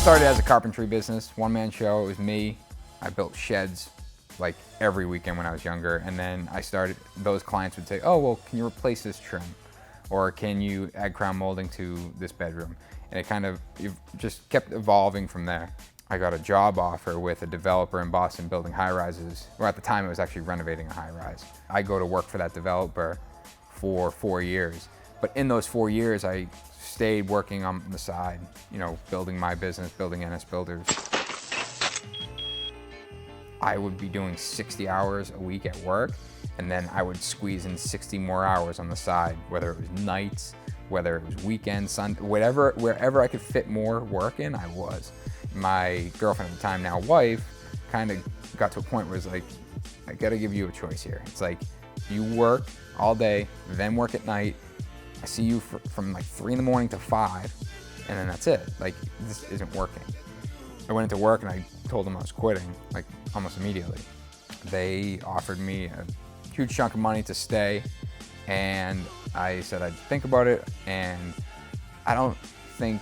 started as a carpentry business, one-man show. It was me. I built sheds like every weekend when I was younger. And then those clients would say, oh, well, can you replace this trim? Or can you add crown molding to this bedroom? And it just kept evolving from there. I got a job offer with a developer in Boston building high-rises. Or at the time, it was actually renovating a high-rise. I go to work for that developer for 4 years. But in those 4 years, I stayed working on the side, building my business, building NS Builders. I would be doing 60 hours a week at work, and then I would squeeze in 60 more hours on the side, whether it was nights, whether it was weekends, Sunday, wherever I could fit more work in, I was. My girlfriend at the time, now wife, kind of got to a point where it's like, I gotta give you a choice here. It's like, you work all day, then work at night. I see you from like 3 in the morning to 5, and then that's it. Like, this isn't working. I went into work and I told them I was quitting, like almost immediately. They offered me a huge chunk of money to stay, and I said I'd think about it, and I don't think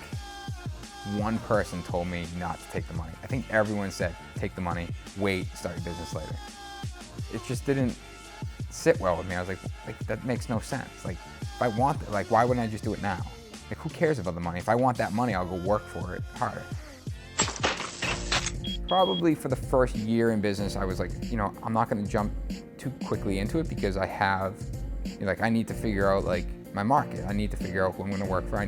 one person told me not to take the money. I think everyone said, take the money, wait, start your business later. It just didn't sit well with me. I was like, that makes no sense. Like, if I want it, like, why wouldn't I just do it now? Like, who cares about the money? If I want that money, I'll go work for it harder. Probably for the first year in business, I was like, I'm not gonna jump too quickly into it because I have, I need to figure out like my market. I need to figure out who I'm gonna work for.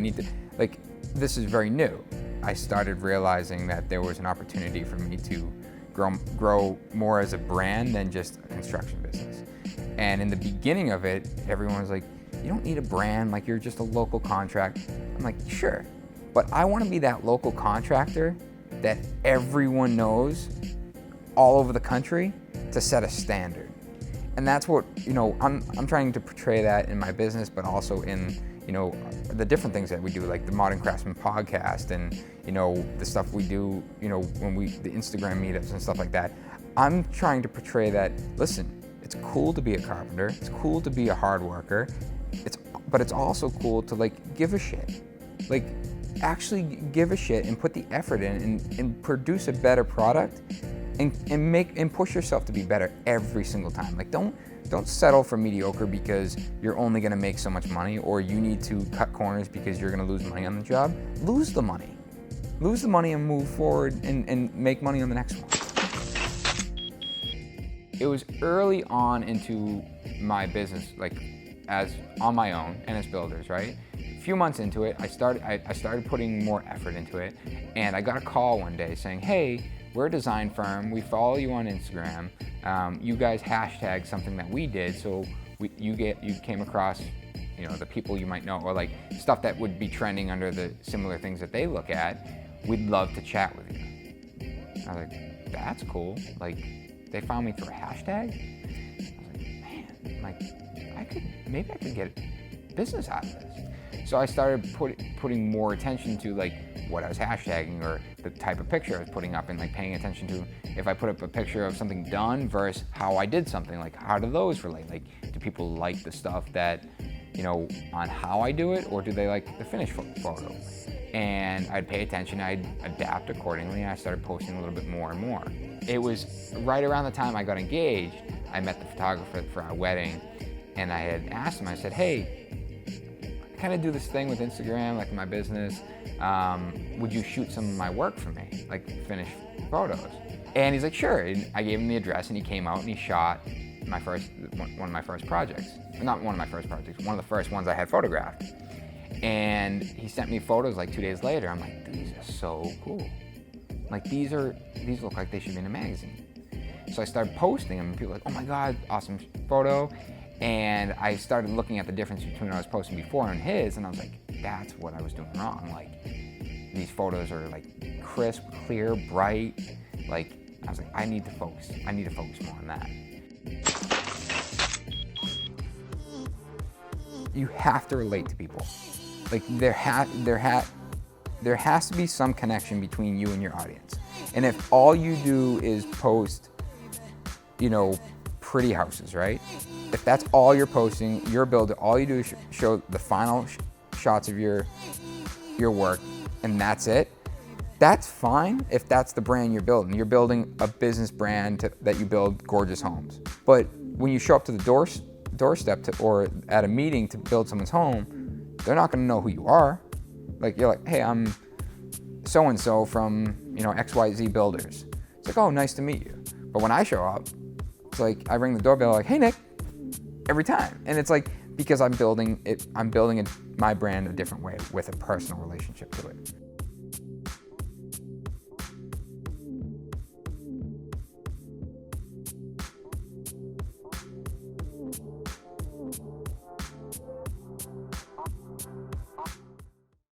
This is very new. I started realizing that there was an opportunity for me to grow more as a brand than just a construction business. And in the beginning of it, everyone was like, you don't need a brand, like you're just a local contract. I'm like, sure, but I wanna be that local contractor that everyone knows all over the country to set a standard. And that's what, I'm trying to portray that in my business, but also in, the different things that we do, like the Modern Craftsman podcast and, the stuff we do, when the Instagram meetups and stuff like that. I'm trying to portray that, listen, it's cool to be a carpenter, it's cool to be a hard worker, but it's also cool to like give a shit. Like, actually give a shit and put the effort in and produce a better product and push yourself to be better every single time. Like, don't settle for mediocre because you're only gonna make so much money, or you need to cut corners because you're gonna lose money on the job. Lose the money and move forward and make money on the next one. It was early on into my business, like as on my own, NS Builders, right? A few months into it, I started putting more effort into it, and I got a call one day saying, hey, we're a design firm, we follow you on Instagram, you guys hashtag something that we did, so you came across the people you might know, or like stuff that would be trending under the similar things that they look at. We'd love to chat with you. I was like, that's cool. Like, they found me through a hashtag? I was like, man, maybe I could get business out of this. So I started putting more attention to like what I was hashtagging, or the type of picture I was putting up, and like paying attention to if I put up a picture of something done versus how I did something, like how do those relate? Like, do people like the stuff that, on how I do it, or do they like the finished photo? And I'd pay attention, I'd adapt accordingly, and I started posting a little bit more and more. It was right around the time I got engaged, I met the photographer for our wedding, and I had asked him, I said, hey, I kind of do this thing with Instagram, like my business, would you shoot some of my work for me, like finished photos? And he's like, sure. And I gave him the address, and he came out and he shot one of my first projects. Not one of my first projects, one of the first ones I had photographed. And he sent me photos like 2 days later. I'm like, these are so cool. Like, these look like they should be in a magazine. So I started posting them, and people were like, oh my God, awesome photo. And I started looking at the difference between what I was posting before and his, and I was like, that's what I was doing wrong. Like, these photos are like crisp, clear, bright. Like, I was like, I need to focus more on that. You have to relate to people. Like, there has to be some connection between you and your audience. And if all you do is post, pretty houses, right? If that's all you're posting, you're a builder, all you do is show the final shots of your work, and that's it, That's fine if that's the brand you're building. You're building a business brand that you build gorgeous homes. But when you show up to the doorstep or at a meeting to build someone's home, they're not going to know who you are. Like, you're like, hey, I'm so-and-so from, XYZ Builders. It's like, oh, nice to meet you. But when I show up, it's like, I ring the doorbell, like, hey, Nick, every time. And it's like, because I'm building my brand a different way with a personal relationship to it.